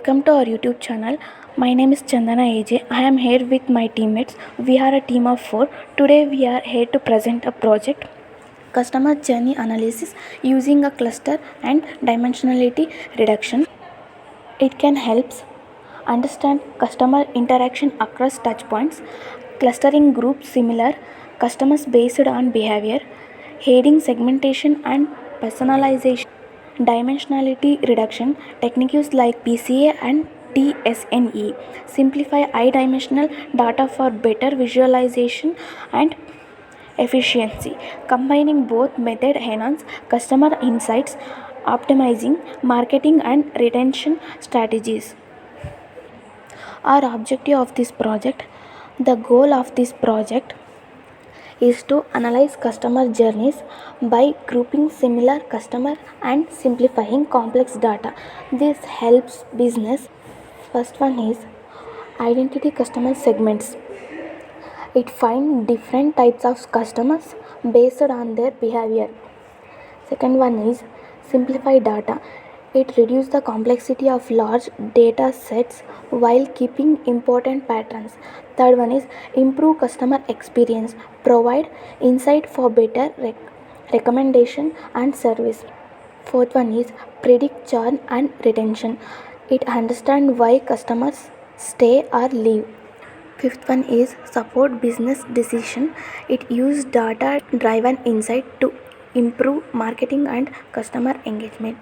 welcome to our YouTube channel. My name is Chandana AJ. I am here with my teammates. We are a team of 4. Today we are here to present a project customer journey analysis using a cluster and dimensionality reduction. It can help understand customer interaction across touchpoints, clustering groups similar customers based on behavior, aiding segmentation and personalization. Dimensionality reduction techniques like PCA and TSNE simplify high dimensional data for better visualization and efficiency. Combining both method enhance customer insights, optimizing marketing and retention strategies. Our objective of this project, the goal of this project is to analyze customer journeys by grouping similar customer and simplifying complex data. This helps business. First one is identity customer segments. It finds different types of customers based on their behavior. Second one is simplify data. It reduces the complexity of large data sets while keeping important patterns. Third one is improve customer experience. Provide insight for better recommendation and service. Fourth one is predict churn and retention. It understands why customers stay or leave. Fifth one is support business decision. It uses data driven insight to improve marketing and customer engagement.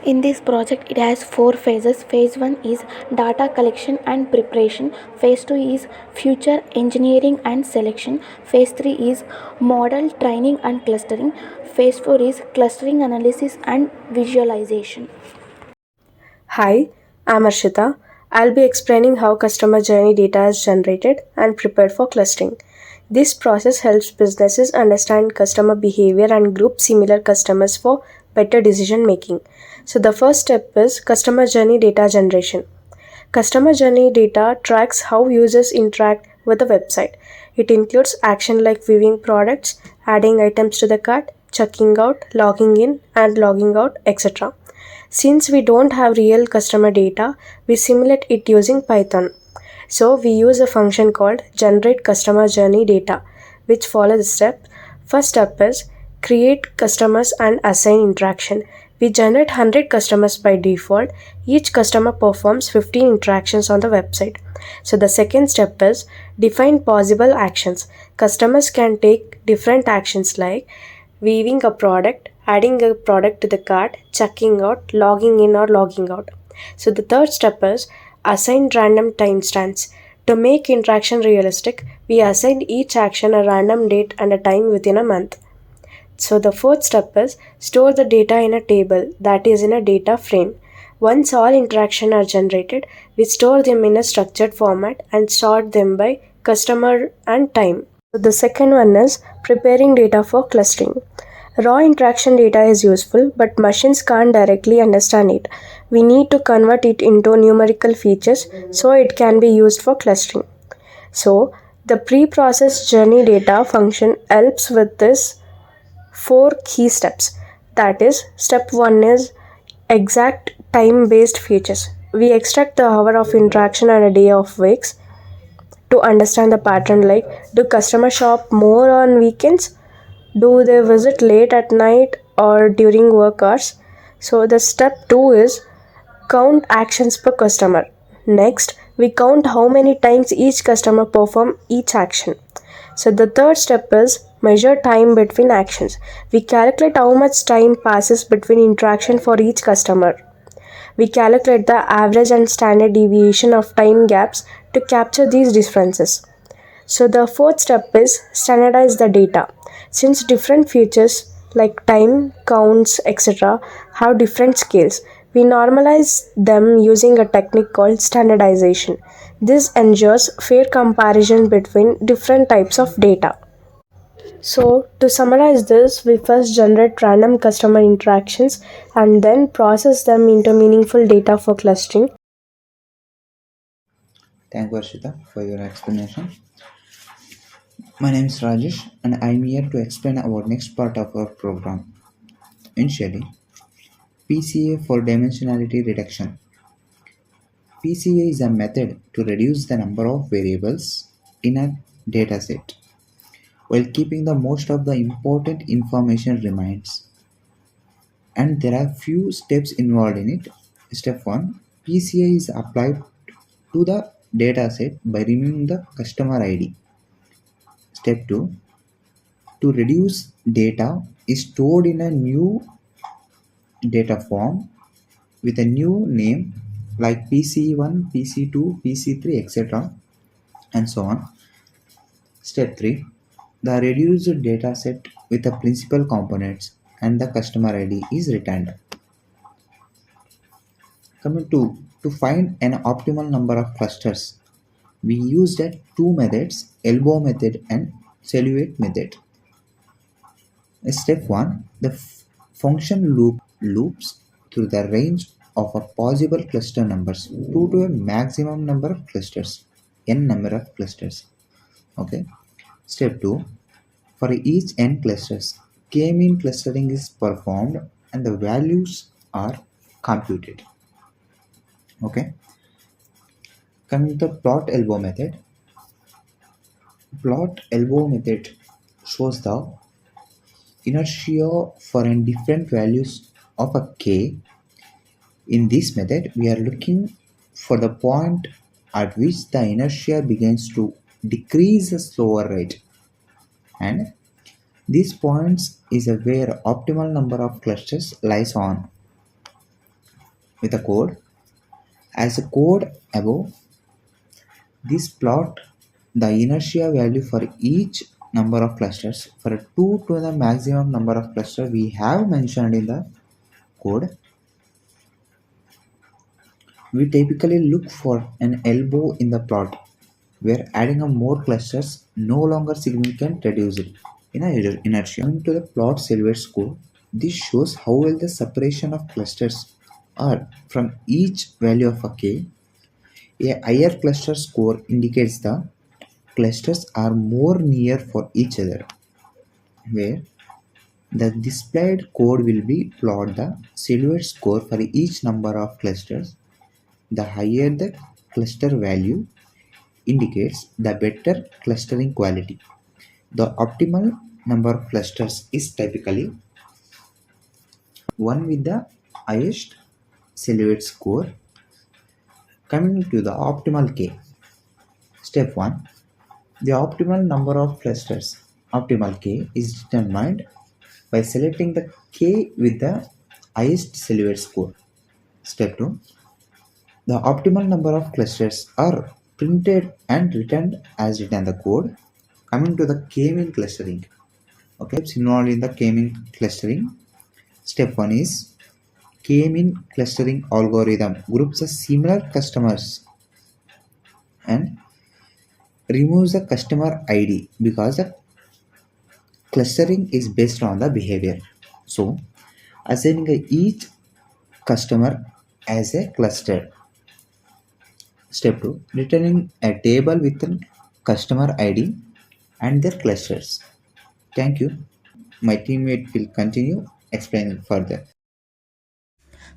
In this project, it has 4 phases. Phase 1 is data collection and preparation. Phase 2 is future engineering and selection. Phase 3 is model training and clustering. Phase 4 is clustering analysis and visualization. Hi, I'm Arshita. I'll be explaining how customer journey data is generated and prepared for clustering. This process helps businesses understand customer behavior and group similar customers for better decision making. So the first step is customer journey data generation. Customer journey data tracks how users interact with the website. It includes action like viewing products, adding items to the cart, checking out, logging in and logging out, etc. Since we don't have real customer data, we simulate it using Python. So we use a function called generate customer journey data, which follows the step. First step is create customers and assign interaction. We generate 100 customers by default. Each customer performs 15 interactions on the website. So the second step is define possible actions. Customers can take different actions like viewing a product, adding a product to the cart, checking out, logging in or logging out. So the third step is assign random timestamps. To make interaction realistic, we assign each action a random date and a time within a month. So the fourth step is store the data in a table, that is in a data frame. Once all interactions are generated, we store them in a structured format and sort them by customer and time. So the second one is preparing data for clustering. Raw interaction data is useful, but machines can't directly understand it. We need to convert it into numerical features so it can be used for clustering. So the pre-processed journey data function helps with this 4 key steps. That is, step 1 is exact time-based features. We extract the hour of interaction and a day of weeks to understand the pattern like do customers shop more on weekends? Do they visit late at night or during work hours? So the step 2 is count actions per customer. Next, we count how many times each customer perform each action. So the third step is measure time between actions. We calculate how much time passes between interaction for each customer. We calculate the average and standard deviation of time gaps to capture these differences. So the fourth step is standardize the data. Since different features like time, counts, etc. have different scales, we normalize them using a technique called standardization. This ensures fair comparison between different types of data. So to summarize this, we first generate random customer interactions and then process them into meaningful data for clustering. Thank you, Arshita, for your explanation. My name is Rajesh, and I'm here to explain our next part of our program. Initially, PCA for dimensionality reduction. PCA is a method to reduce the number of variables in a dataset while keeping the most of the important information remains. And there are few steps involved in it. Step 1, PCA is applied to the dataset by removing the customer ID. Step 2, to reduce data is stored in a new data form with a new name like PC1, PC2, PC3, etc. and so on. Step 3, the reduced dataset with the principal components and the customer ID is returned. Coming to find an optimal number of clusters, we used two methods, elbow method and silhouette method. Step 1, the function loops through the range of a possible cluster numbers to a maximum number of clusters, n number of clusters. Okay. Step 2, for each n clusters, k-mean clustering is performed and the values are computed. Okay. Coming to the plot elbow method shows the inertia for n different values of a k. In this method, we are looking for the point at which the inertia begins to decrease a slower rate, and these points is where optimal number of clusters lies on. With a code, as a code above, this plot the inertia value for each number of clusters for 2 to the maximum number of clusters we have mentioned in the code. We typically look for an elbow in the plot where adding a more clusters no longer significant reduced in a inertia. Coming to the plot silhouette score, this shows how well the separation of clusters are from each value of a k. A higher cluster score indicates the clusters are more near for each other, where the displayed code will be plot the silhouette score for each number of clusters. The higher the cluster value indicates the better clustering quality. The optimal number of clusters is typically one with the highest silhouette score. Coming to the optimal k. Step 1, the optimal number of clusters, optimal k, is determined by selecting the k with the highest silhouette score. Step 2, the optimal number of clusters are printed and returned as written in the code. Coming to the k-mean clustering. Okay, steps involved in the k-mean clustering. Step 1 is k-mean clustering algorithm groups a similar customers and removes the customer ID because the clustering is based on the behavior. So, assigning each customer as a cluster. Step 2, returning a table with a customer ID and their clusters. Thank you. My teammate will continue explaining further.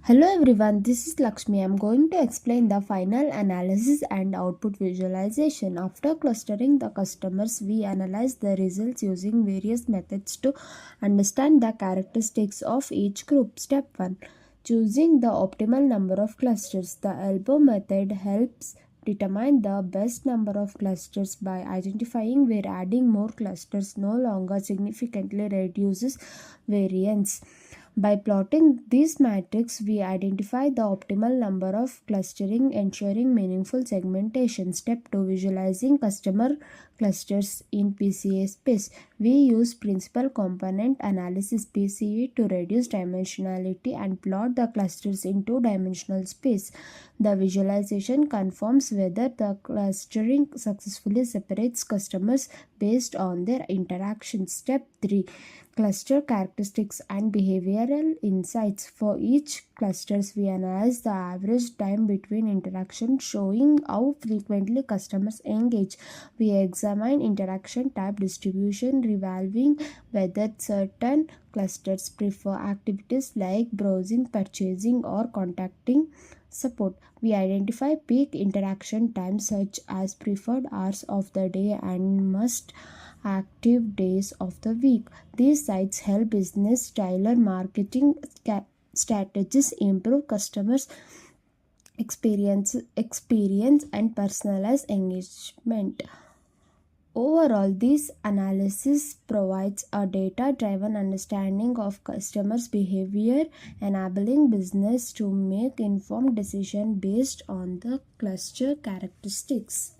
Hello everyone, this is Lakshmi. I'm going to explain the final analysis and output visualization. After clustering the customers, we analyze the results using various methods to understand the characteristics of each group. Step 1, choosing the optimal number of clusters. The elbow method helps determine the best number of clusters by identifying where adding more clusters no longer significantly reduces variance. By plotting this matrix, we identify the optimal number of clustering, ensuring meaningful segmentation. Step 2, visualizing customer clusters in PCA space. We use principal component analysis PCA to reduce dimensionality and plot the clusters in two-dimensional space. The visualization confirms whether the clustering successfully separates customers based on their interactions. Step 3, cluster characteristics and behavioral insights. For each clusters, we analyze the average time between interactions, showing how frequently customers engage. We examine interaction type distribution, revolving whether certain clusters prefer activities like browsing, purchasing, or contacting support. We identify peak interaction times such as preferred hours of the day and most active days of the week. These sites help business tailor marketing strategies, improve customers experience and personalize engagement. Overall, this analysis provides a data driven understanding of customers' behavior, enabling business to make informed decisions based on the cluster characteristics.